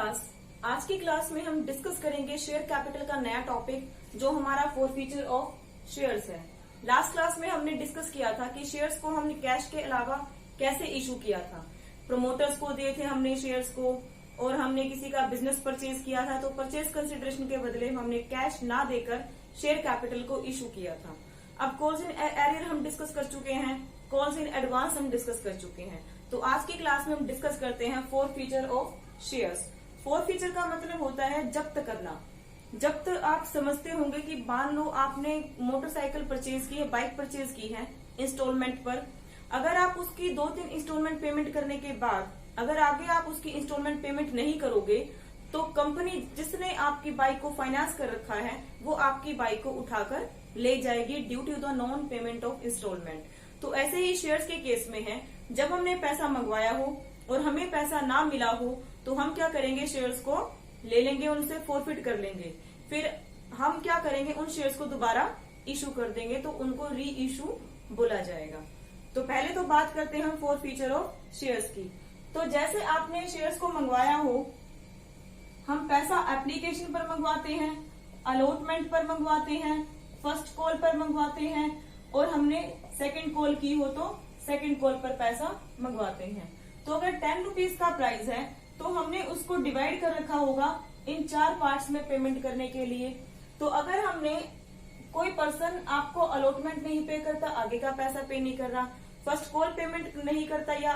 Class. आज की class में हम डिस्कस करेंगे शेयर कैपिटल का नया टॉपिक जो हमारा फोरफीचर ऑफ शेयर्स है। लास्ट क्लास में हमने डिस्कस किया था कि शेयर्स को हमने कैश के अलावा कैसे इशू किया था। प्रमोटर्स को दिए थे हमने शेयर्स को, और हमने किसी का बिजनेस परचेज किया था तो परचेज कंसिडरेशन के बदले हमने कैश ना देकर शेयर कैपिटल को इशू किया था। अब कॉल्स इन एरियर हम डिस्कस कर चुके हैं, कॉल्स इन एडवांस हम डिस्कस कर चुके हैं। तो आज की क्लास में हम डिस्कस करते हैं फोरफीचर ऑफ शेयर्स। फोरफीचर का मतलब होता है जब्त करना। जब्त आप समझते होंगे कि मान लो आपने मोटरसाइकिल परचेज की है, बाइक परचेज की है इंस्टॉलमेंट पर। अगर आप उसकी 2-3 इंस्टॉलमेंट पेमेंट करने के बाद अगर आगे आप उसकी इंस्टॉलमेंट पेमेंट नहीं करोगे तो कंपनी जिसने आपकी बाइक को फाइनेंस कर रखा है वो आपकी बाइक को उठाकर ले जाएगी due to the non payment of instalment. तो ऐसे ही शेयर्स के केस में है, जब हमने पैसा मंगवाया हो और हमें पैसा ना मिला हो तो हम क्या करेंगे, शेयर्स को ले लेंगे, उनसे फोरफिट कर लेंगे। फिर हम क्या करेंगे, उन शेयर्स को दोबारा इशू कर देंगे, तो उनको री इशू बोला जाएगा। तो पहले तो बात करते हैं हम फोरफीचर ऑफ शेयर्स की। तो जैसे आपने शेयर्स को मंगवाया हो, हम पैसा एप्लीकेशन पर मंगवाते हैं, अलॉटमेंट पर मंगवाते हैं, फर्स्ट कॉल पर मंगवाते हैं, और हमने सेकंड कॉल की हो तो सेकंड कॉल पर पैसा मंगवाते हैं। तो अगर 10 रुपीज का प्राइस है तो हमने उसको डिवाइड कर रखा होगा इन 4 पार्ट्स में पेमेंट करने के लिए। तो अगर हमने कोई पर्सन आपको अलॉटमेंट नहीं पे करता, आगे का पैसा पे नहीं कर रहा, फर्स्ट कॉल पेमेंट नहीं करता या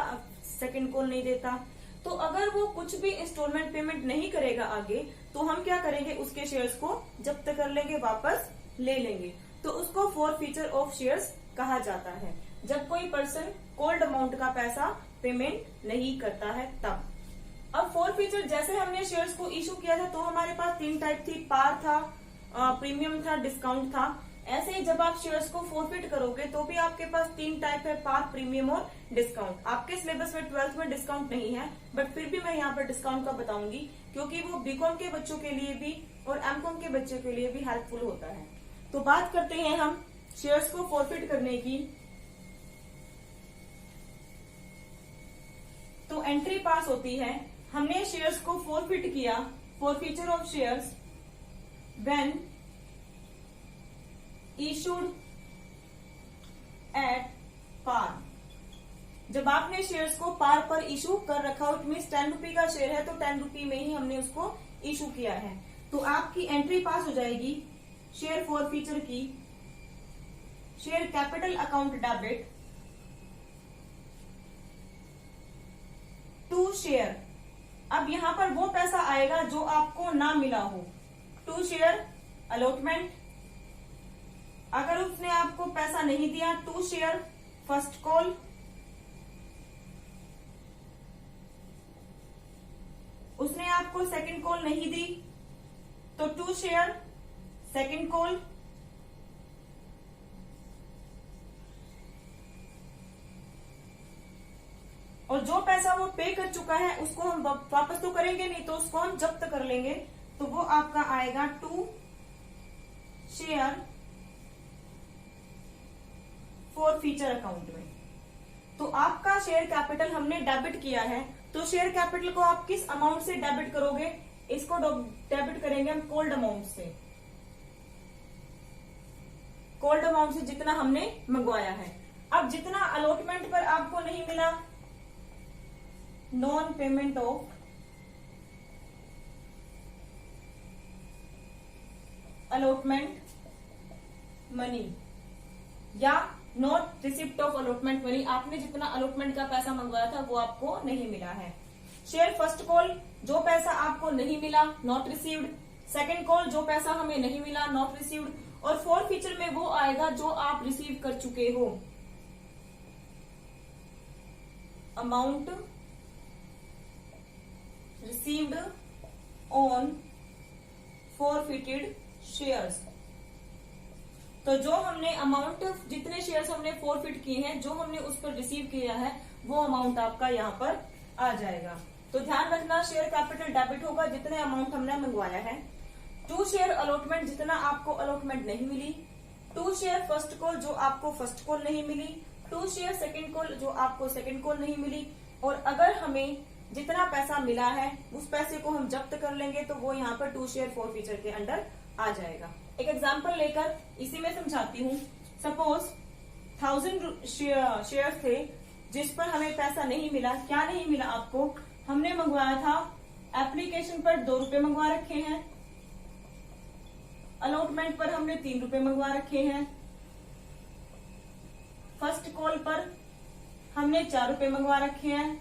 सेकंड कॉल नहीं देता, तो अगर वो कुछ भी इंस्टॉलमेंट पेमेंट नहीं करेगा आगे, तो हम क्या करेंगे, उसके शेयर्स को जब्त कर लेंगे, वापस ले लेंगे। तो उसको फोरफीचर ऑफ शेयर्स कहा जाता है, जब कोई पर्सन कोल्ड अमाउंट का पैसा पेमेंट नहीं करता है तब। अब फोरफीचर जैसे हमने शेयर्स को इशू किया था तो हमारे पास 3 टाइप थी, पार था, प्रीमियम था, डिस्काउंट था। ऐसे ही जब आप शेयर्स को फोरफिट करोगे तो भी आपके पास 3 टाइप है, पार, प्रीमियम और डिस्काउंट। आपके सिलेबस में 12th में डिस्काउंट नहीं है, बट फिर भी मैं यहाँ पर डिस्काउंट का बताऊंगी क्योंकि वो बीकॉम के बच्चों के लिए भी और एमकॉम के बच्चों के लिए भी हेल्पफुल होता है। तो बात करते हैं हम शेयर्स को फोरफिट करने की। तो एंट्री पास होती है, हमने शेयर्स को फोरफिट किया, forfeiture of shares when issued at par. जब आपने शेयर्स को पार पर इशू कर रखा हो, इट मीन 10 रुपी का शेयर है तो 10 रुपी में ही हमने उसको इशू किया है, तो आपकी एंट्री पास हो जाएगी शेयर फोरफीचर की, share capital account debit to share. अब यहां पर वो पैसा आएगा जो आपको ना मिला हो, टू शेयर अलॉटमेंट। अगर उसने आपको पैसा नहीं दिया, टू शेयर फर्स्ट कॉल, उसने आपको सेकंड कॉल नहीं दी तो टू शेयर सेकंड कॉल, और जो पैसा वो पे कर चुका है उसको हम वापस तो करेंगे नहीं, तो उसको हम जब्त कर लेंगे, तो वो आपका आएगा टू शेयर फोरफीचर अकाउंट में। तो आपका शेयर कैपिटल हमने डेबिट किया है, तो शेयर कैपिटल को आप किस अमाउंट से डेबिट करोगे, इसको डेबिट करेंगे हम कोल्ड अमाउंट से, कोल्ड अमाउंट से जितना हमने मंगवाया है। अब जितना अलॉटमेंट पर आपको नहीं मिला, non payment of allotment money या not receipt of allotment money, आपने जितना अलॉटमेंट का पैसा मंगवाया था वो आपको नहीं मिला है। शेयर फर्स्ट कॉल, जो पैसा आपको नहीं मिला, नॉट रिसीव्ड। सेकंड कॉल, जो पैसा हमें नहीं मिला, नॉट रिसीव्ड। और फोरफीचर में वो आएगा जो आप रिसीव कर चुके हो, amount received on forfeited shares. तो जो हमने अमाउंट, जितने शेयर्स हमने फोरफिट किए हैं, जो हमने उस पर रिसीव किया है, वो अमाउंट आपका यहाँ पर आ जाएगा। तो ध्यान रखना, शेयर कैपिटल डेबिट होगा जितने अमाउंट हमने मंगवाया है, टू शेयर अलॉटमेंट जितना आपको अलॉटमेंट नहीं मिली, टू शेयर फर्स्ट कॉल जो आपको फर्स्ट कॉल नहीं मिली, टू शेयर सेकंड कॉल जो आपको सेकंड कॉल नहीं मिली, और अगर हमें जितना पैसा मिला है उस पैसे को हम जब्त कर लेंगे, तो वो यहाँ पर टू शेयर फोरफीचर के अंडर आ जाएगा। एक एग्जाम्पल लेकर इसी में समझाती हूँ। सपोज 1000 शेयर थे जिस पर हमें पैसा नहीं मिला। क्या नहीं मिला आपको? हमने मंगवाया था एप्लीकेशन पर 2 रुपए मंगवा रखे हैं, अलॉटमेंट पर हमने 3 रुपए मंगवा रखे हैं, फर्स्ट कॉल पर हमने 4 रुपए मंगवा रखे हैं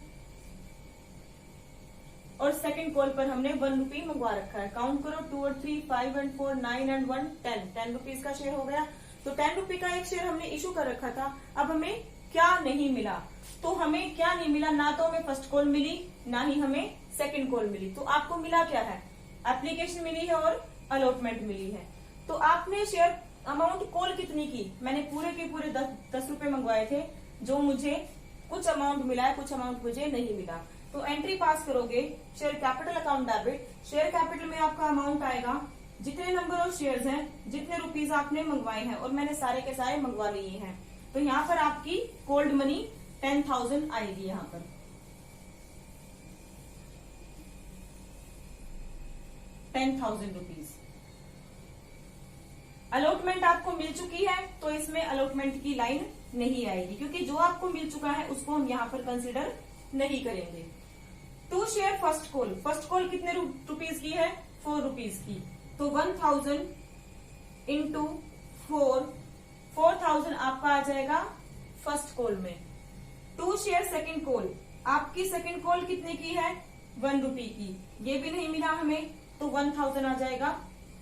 और सेकंड कॉल पर हमने 1 रुपी मंगवा रखा है। काउंट करो, 2 और 3, 5 and 4, 9 and 1, 10 रुपीज का शेयर हो गया। तो 10 रुपए का एक शेयर हमने इशू कर रखा था। अब हमें क्या नहीं मिला? तो हमें क्या नहीं मिला? ना तो हमें फर्स्ट कॉल मिली, ना ही हमें सेकंड कॉल मिली। तो आपको मिला क्या है? एप्लीकेशन मिली है और अलॉटमेंट मिली है। तो आपने शेयर अमाउंट कॉल कितनी की? मैंने पूरे के पूरे 10 रुपए मंगवाए थे, जो मुझे कुछ अमाउंट मिला है, कुछ अमाउंट मुझे नहीं मिला। तो एंट्री पास करोगे share capital account debit. Share capital में आपका अमाउंट आएगा जितने नंबर ऑफ शेयर्स हैं, जितने रुपीज आपने मंगवाए हैं, और मैंने सारे के सारे मंगवा लिए हैं। तो यहाँ पर आपकी कोल्ड मनी 10,000 आएगी। यहाँ पर 10,000 रुपीज। अलॉटमेंट आपको मिल चुकी है तो इसमें अलॉटमेंट की लाइन नहीं आएगी, क्योंकि जो आपको मिल चुका है उसको हम यहाँ पर कंसिडर नहीं करेंगे। To share first call. First call कितने रुपीज की है? 4 रुपीज की। तो 1000 इंटू 4,000 आपका आ जाएगा फर्स्ट कॉल में। To share second call. आपकी सेकंड कॉल कितने की है? 1 रुपी की। ये भी नहीं मिला हमें, तो 1000 आ जाएगा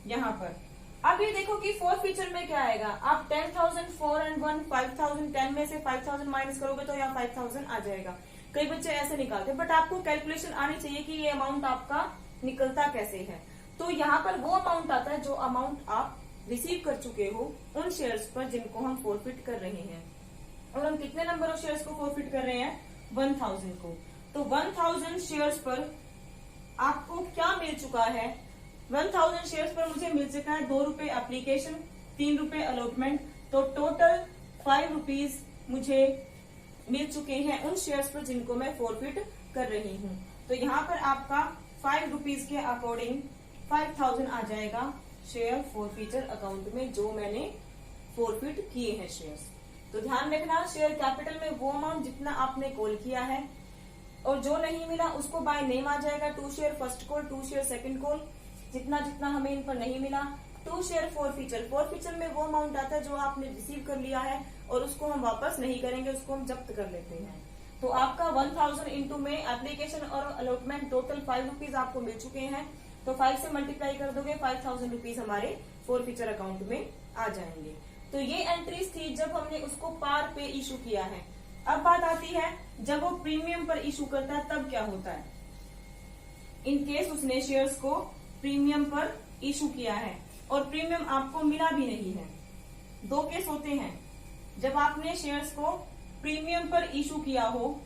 यहाँ पर। अब ये देखो कि फोर फीचर में क्या आएगा। आप 10,000, 4 and 1, 5,000, 10 में से 5,000 माइनस करोगे तो यहाँ 5,000 आ जाएगा। कई बच्चे ऐसे निकालते हैं, बट आपको कैलकुलेशन आनी चाहिए कि ये अमाउंट आपका निकलता कैसे है। तो यहाँ पर वो अमाउंट आता है जो अमाउंट आप रिसीव कर चुके हो उन शेयर्स पर जिनको हम फोरफिट कर रहे हैं। और हम कितने नंबर ऑफ शेयर्स को फोरफिट कर रहे हैं? 1000 को। तो 1000 शेयर्स पर आपको क्या मिल चुका है? 1000 शेयर्स पर मुझे मिल चुका है 2 रुपए एप्लीकेशन, 3 रुपए अलॉटमेंट। तो टोटल 5 रुपीज मुझे मिल चुके हैं उन शेयर्स पर जिनको मैं फोरफिट कर रही हूँ। तो यहाँ पर आपका 5 रुपीज के अकॉर्डिंग 5,000 आ जाएगा शेयर फोरफीचर अकाउंट में, जो मैंने फोरफिट किए हैं शेयर्स। तो ध्यान रखना, शेयर कैपिटल में वो अमाउंट जितना आपने कॉल किया है, और जो नहीं मिला उसको बाय नेम आ जाएगा। 2 share first call, 2 share second call, जितना जितना हमें इन पर नहीं मिला। 2 शेयर फोरफीचर। फोरफीचर में वो अमाउंट आता है जो आपने रिसीव कर लिया है और उसको हम वापस नहीं करेंगे, उसको हम जब्त कर लेते हैं। तो आपका 1000 इंटू में एप्लीकेशन और अलॉटमेंट टोटल 5 रुपीज आपको मिल चुके हैं। तो 5 से मल्टीप्लाई कर दोगे, 5,000 रुपीज हमारे फोरफीचर अकाउंट में आ जाएंगे। तो ये एंट्रीज थी जब हमने उसको पार पे इशू किया है। अब बात आती है जब वो प्रीमियम पर इशू करता है तब क्या होता है। इन केस उसने शेयर्स को प्रीमियम पर इशू किया है और प्रीमियम आपको मिला भी नहीं है। 2 केस होते हैं जब आपने शेयर्स को प्रीमियम पर इशू किया हो,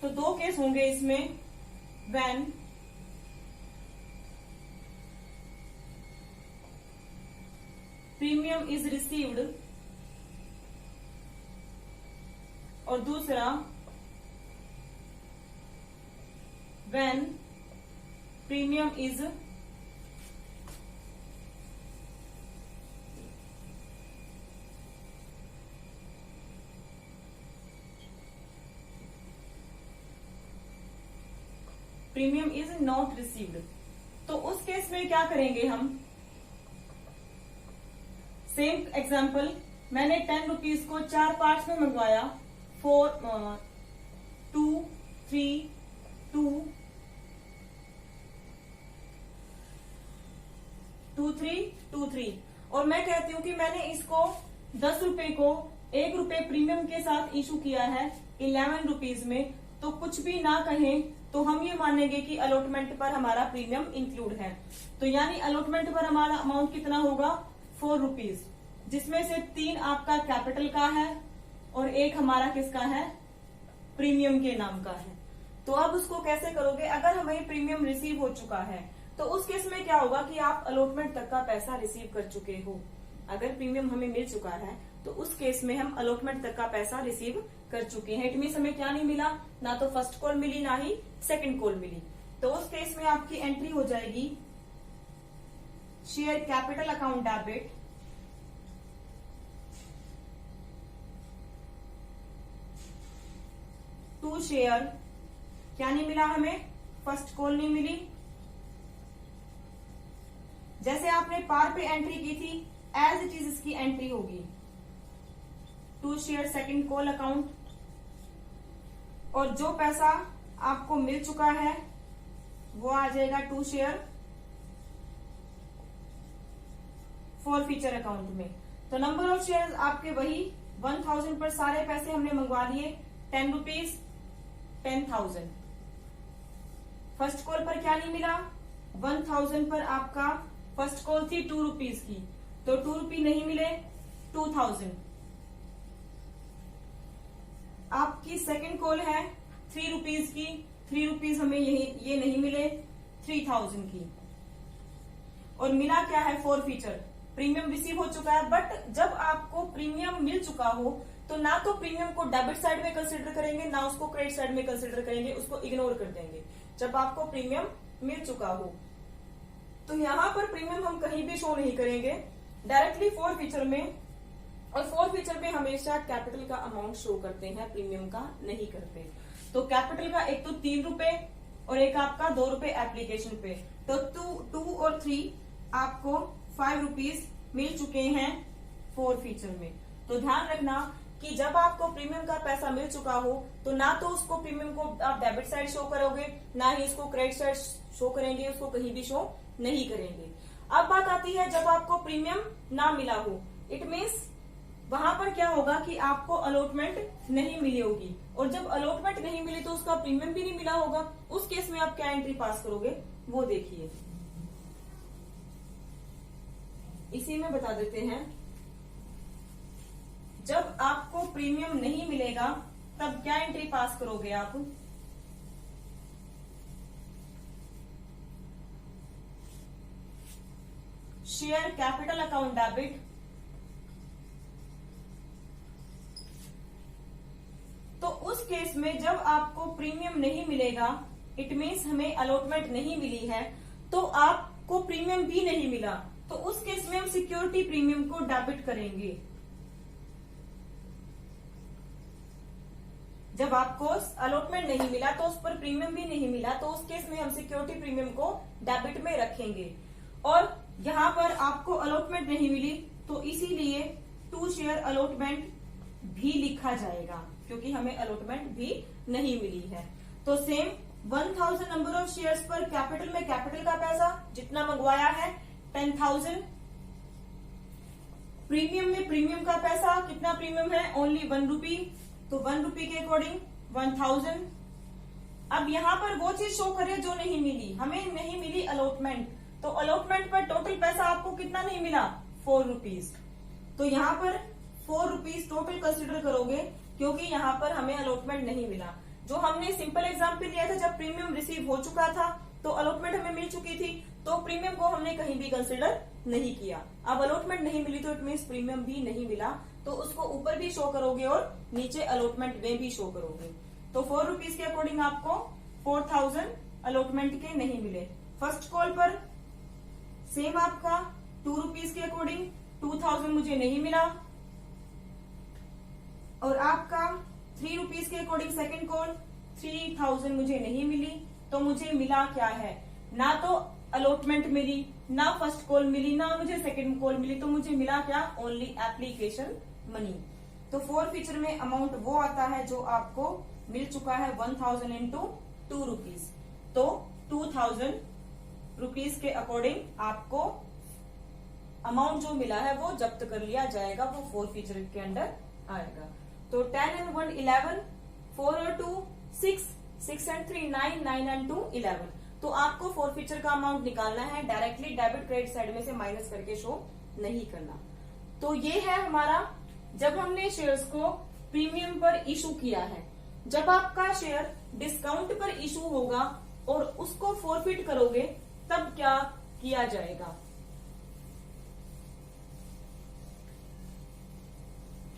तो 2 केस होंगे इसमें। व्हेन प्रीमियम इज रिसीव्ड, और दूसरा when premium is not received. तो उस केस में क्या करेंगे हम? सेम एग्जाम्पल, मैंने 10 रुपीज को 4 पार्ट्स में मंगवाया, 4, 2, 3, 2, 2, 3, 2, 3, और मैं कहती हूँ कि मैंने इसको 10 रुपए को 1 रुपए प्रीमियम के साथ इशू किया है 11 रुपीज में। तो कुछ भी ना कहें तो हम ये मानेंगे कि अलॉटमेंट पर हमारा प्रीमियम इंक्लूड है। तो यानी अलॉटमेंट पर हमारा अमाउंट कितना होगा? 4 रुपीज, जिसमें से 3 आपका कैपिटल का है और 1 हमारा किसका है? प्रीमियम के नाम का है। तो अब उसको कैसे करोगे? अगर हमें प्रीमियम रिसीव हो चुका है तो उस केस में क्या होगा कि आप अलॉटमेंट तक का पैसा रिसीव कर चुके हो। अगर प्रीमियम हमें मिल चुका है तो उस केस में हम अलॉटमेंट तक का पैसा रिसीव कर चुके हैं। इट मीन्स हमें क्या नहीं मिला, ना तो फर्स्ट कॉल मिली ना ही सेकंड कॉल मिली। तो उस केस में आपकी एंट्री हो जाएगी share capital account debit to share, क्या नहीं मिला हमें, फर्स्ट कॉल नहीं मिली। जैसे आपने पार पे एंट्री की थी एज इट इज इसकी एंट्री होगी to share second call account, और जो पैसा आपको मिल चुका है वो आ जाएगा to share forfeiture account में। तो नंबर ऑफ शेयर आपके वही 1000 पर सारे पैसे हमने मंगवा लिए, 10 रुपीज 10,000। फर्स्ट कॉल पर क्या नहीं मिला, 1000 पर आपका फर्स्ट कॉल थी 2 रुपीज की, तो 2 रुपी नहीं मिले, 2000। आपकी सेकंड कॉल है 3 रुपीज की, 3 रुपीज हमें ये नहीं मिले, 3000 की। और मिला क्या है, फॉर फीचर प्रीमियम रिसीव हो चुका है। बट जब आपको प्रीमियम मिल चुका हो तो ना तो प्रीमियम को डेबिट साइड में कंसिडर करेंगे ना उसको क्रेडिट साइड में कंसिडर करेंगे, उसको इग्नोर कर देंगे जब आपको प्रीमियम मिल चुका हो। तो यहाँ पर प्रीमियम हम कहीं भी शो नहीं करेंगे, डायरेक्टली फॉर फीचर में, और फॉर फीचर में हमेशा कैपिटल का अमाउंट शो करते हैं, प्रीमियम का नहीं करते। तो कैपिटल का एक तो 3 रुपए और एक आपका 2 रुपए एप्लीकेशन पे, तो 2 और 3 आपको 5 रुपीज मिल चुके हैं फॉर फीचर में। तो ध्यान रखना कि जब आपको प्रीमियम का पैसा मिल चुका हो तो ना तो उसको प्रीमियम को आप डेबिट साइड शो करोगे ना ही इसको क्रेडिट साइड शो करेंगे, उसको कहीं भी शो नहीं करेंगे। अब बात आती है जब आपको प्रीमियम ना मिला हो, इट मीन्स वहां पर क्या होगा कि आपको अलॉटमेंट नहीं मिली होगी, और जब अलॉटमेंट नहीं मिली तो उसका प्रीमियम भी नहीं मिला होगा। उस केस में आप क्या एंट्री पास करोगे वो देखिए, इसी में बता देते हैं। जब आपको प्रीमियम नहीं मिलेगा तब क्या एंट्री पास करोगे आप, शेयर कैपिटल अकाउंट डेबिट तो उस केस में जब आपको प्रीमियम नहीं मिलेगा, इट मीन्स हमें अलॉटमेंट नहीं मिली है, तो आपको प्रीमियम भी नहीं मिला, तो उस केस में हम सिक्योरिटी प्रीमियम को डेबिट करेंगे। जब आपको अलॉटमेंट नहीं मिला तो उस पर प्रीमियम भी नहीं मिला, तो उस केस में हम सिक्योरिटी प्रीमियम को डेबिट में रखेंगे। और यहाँ पर आपको अलॉटमेंट नहीं मिली तो इसीलिए 2 शेयर अलॉटमेंट भी लिखा जाएगा, क्योंकि हमें अलॉटमेंट भी नहीं मिली है। तो सेम 1000 नंबर ऑफ शेयर्स पर कैपिटल में कैपिटल का पैसा जितना मंगवाया है 10,000, प्रीमियम में प्रीमियम का पैसा कितना प्रीमियम है, ओनली 1 रुपी, तो 1 रुपी के अकॉर्डिंग 1000। अब यहाँ पर वो चीज शो करे जो नहीं मिली, हमें नहीं मिली अलॉटमेंट, तो अलॉटमेंट पर टोटल पैसा आपको कितना नहीं मिला, 4 रुपीज। तो यहाँ पर 4 रुपीज टोटल कंसिडर करोगे, क्योंकि यहाँ पर हमें अलॉटमेंट नहीं मिला। जो हमने सिंपल एग्जाम्पल लिया था, जब प्रीमियम रिसीव हो चुका था तो अलॉटमेंट हमें मिल चुकी थी, तो प्रीमियम को हमने कहीं भी कंसिडर नहीं किया। अब अलॉटमेंट नहीं मिली तो इट मीन्स प्रीमियम भी नहीं मिला, तो उसको ऊपर भी शो करोगे और नीचे अलॉटमेंट में भी शो करोगे। तो 4 रुपीज के अकॉर्डिंग आपको 4000 अलॉटमेंट के नहीं मिले। फर्स्ट कॉल पर सेम आपका 2 रुपीज के अकॉर्डिंग 2000 मुझे नहीं मिला, और आपका 3 रुपीज के अकॉर्डिंग सेकंड कॉल 3000 मुझे नहीं मिली। तो मुझे मिला क्या है, ना तो अलॉटमेंट मिली, ना फर्स्ट कॉल मिली, ना मुझे सेकंड कॉल मिली, तो मुझे मिला क्या, ओनली एप्लीकेशन मनी। तो फॉर फीचर में अमाउंट वो आता है जो आपको मिल चुका है 1000 इंटू 2 रुपीज, तो 2000 रुपीज के अकॉर्डिंग आपको अमाउंट जो मिला है वो जब्त कर लिया जाएगा, वो फॉर फीचर के अंडर आएगा। तो 10 and 1 11, 4 और 2 6, 6 and 3 9, 9 and 2 11। तो आपको फॉर फीचर का अमाउंट निकालना है, डायरेक्टली डेबिट क्रेडिट साइड में से माइनस करके शो नहीं करना। तो ये है हमारा, जब हमने शेयर्स को प्रीमियम पर इशू किया है। जब आपका शेयर डिस्काउंट पर इशू होगा और उसको फॉरफिट करोगे तब क्या किया जाएगा।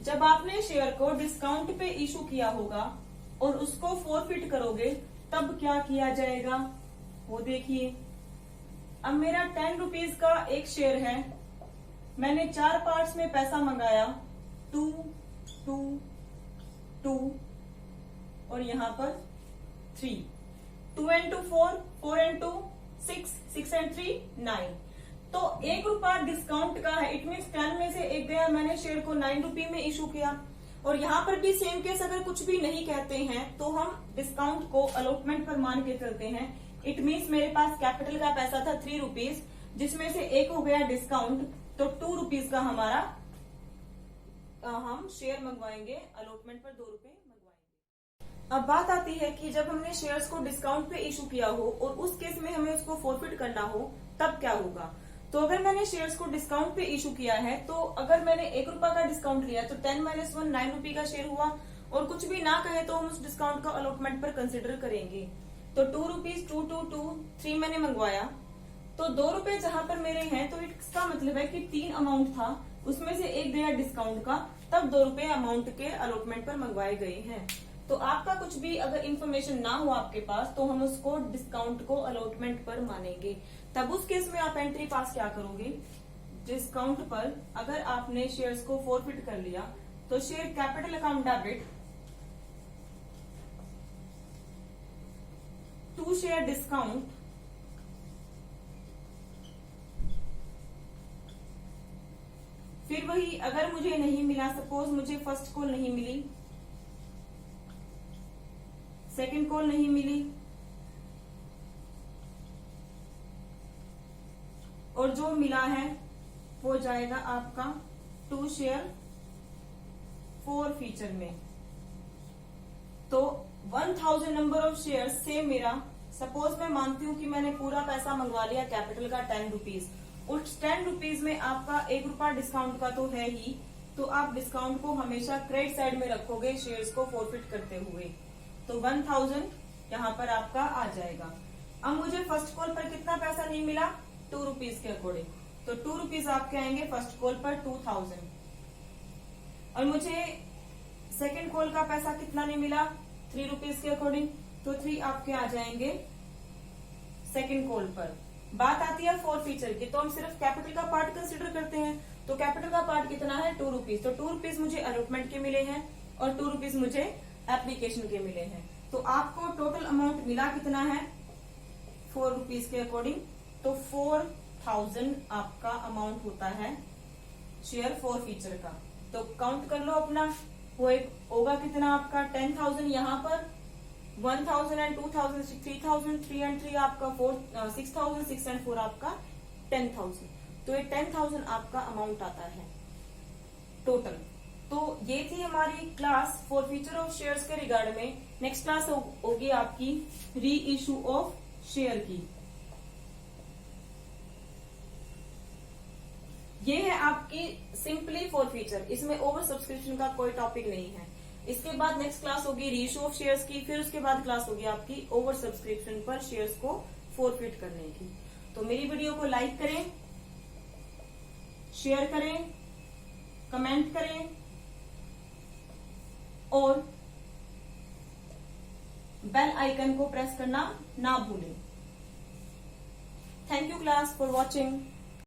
जब आपने शेयर को डिस्काउंट पे इशू किया होगा और उसको फॉरफिट करोगे तब क्या किया जाएगा वो देखिए। अब मेरा 10 रुपीज का एक शेयर है, मैंने 4 पार्ट्स में पैसा मंगाया, 2, 2, 2 और यहां पर 3, 2 and 2 4, 4 and 2 6, 6 and 3 9। तो 1 रुपया डिस्काउंट का है, इट मीन 10 में से एक गया, मैंने शेयर को 9 रुपये में इशू किया। और यहाँ पर भी सेम केस, अगर कुछ भी नहीं कहते हैं तो हम डिस्काउंट को अलॉटमेंट पर मान के चलते हैं। इट मीन्स मेरे पास कैपिटल का पैसा था 3 रुपीज, जिसमें से 1 हो गया डिस्काउंट, तो 2 रुपीज का हमारा हम शेयर मंगवाएंगे, अलॉटमेंट पर 2 रुपए मंगवाएंगे। अब बात आती है कि जब हमने शेयर्स को डिस्काउंट पे इशू किया हो और उस केस में हमें उसको फॉरफिट करना हो तब क्या होगा। तो अगर मैंने शेयर्स को डिस्काउंट पे इशू किया है, तो अगर मैंने 1 रुपया का डिस्काउंट लिया तो 10 - 1 9 रुपये का शेयर हुआ, और कुछ भी ना कहे तो हम उस डिस्काउंट का अलॉटमेंट पर कंसिडर करेंगे। तो 2 रुपीज 2, 2, 2, 3 मैंने मंगवाया, तो 2 रुपए जहां पर मेरे हैं, तो इसका मतलब है कि 3 अमाउंट था, उसमें से एक गया डिस्काउंट का, तब 2 रुपए अमाउंट के अलॉटमेंट पर मंगवाए गए हैं। तो आपका कुछ भी अगर इन्फॉर्मेशन ना हो आपके पास, तो हम उसको डिस्काउंट को अलॉटमेंट पर मानेंगे। तब उस केस में आप एंट्री पास क्या करोगे, डिस्काउंट पर अगर आपने शेयर्स को फॉरफिट कर लिया तो share capital account debit to share discount फिर वही, अगर मुझे नहीं मिला, सपोज मुझे फर्स्ट कॉल नहीं मिली, सेकंड कॉल नहीं मिली, और जो मिला है वो जाएगा आपका 2 शेयर फॉरफीचर में। तो 1000 नंबर ऑफ शेयर से मेरा, सपोज मैं मानती हूं कि मैंने पूरा पैसा मंगवा लिया कैपिटल का 10 रुपीज, उस 10 रुपीज में आपका 1 रुपया डिस्काउंट का तो है ही, तो आप डिस्काउंट को हमेशा क्रेडिट साइड में रखोगे शेयर्स को फॉरफिट करते हुए। तो 1000 यहाँ पर आपका आ जाएगा। अब मुझे फर्स्ट कॉल पर कितना पैसा नहीं मिला, 2 रुपीज के अकॉर्डिंग, तो 2 रुपीज आपके आएंगे फर्स्ट कॉल पर 2000। और मुझे सेकंड कॉल का पैसा कितना नहीं मिला, 3 रुपीज के अकॉर्डिंग, तो 3 आपके आ जाएंगे सेकंड कॉल पर। बात आती है फॉरफीचर की, तो हम सिर्फ कैपिटल का पार्ट कंसिडर करते हैं। तो कैपिटल का पार्ट कितना है, 2 रुपीज, तो 2 रुपीज मुझे अलॉटमेंट के मिले हैं और 2 रुपीज मुझे एप्लीकेशन के मिले हैं। तो आपको टोटल अमाउंट मिला कितना है, 4 रुपीज के अकॉर्डिंग, तो 4000 आपका अमाउंट होता है शेयर फॉरफीचर का। तो काउंट कर लो अपना, वो एक होगा कितना आपका 10,000, यहाँ पर 1000 and 2000 3000, 3 and 3 आपका 6000, 6 and 4 आपका 10,000। तो ये 10,000 आपका अमाउंट आता है टोटल। तो ये थी हमारी क्लास फॉरफीचर ऑफ शेयर्स के रिगार्ड में। नेक्स्ट क्लास होगी आपकी री इशू ऑफ शेयर की। ये है आपकी सिंपली फॉरफीचर, इसमें ओवर सब्सक्रिप्शन का कोई टॉपिक नहीं है। इसके बाद नेक्स्ट क्लास होगी री इशू ऑफ शेयर्स की, फिर उसके बाद क्लास होगी आपकी ओवर सब्सक्रिप्शन पर शेयर्स को फॉरफिट करने की। तो मेरी वीडियो को लाइक करें, शेयर करें, कमेंट करें और बेल आइकन को प्रेस करना ना भूलें। Thank you class for watching.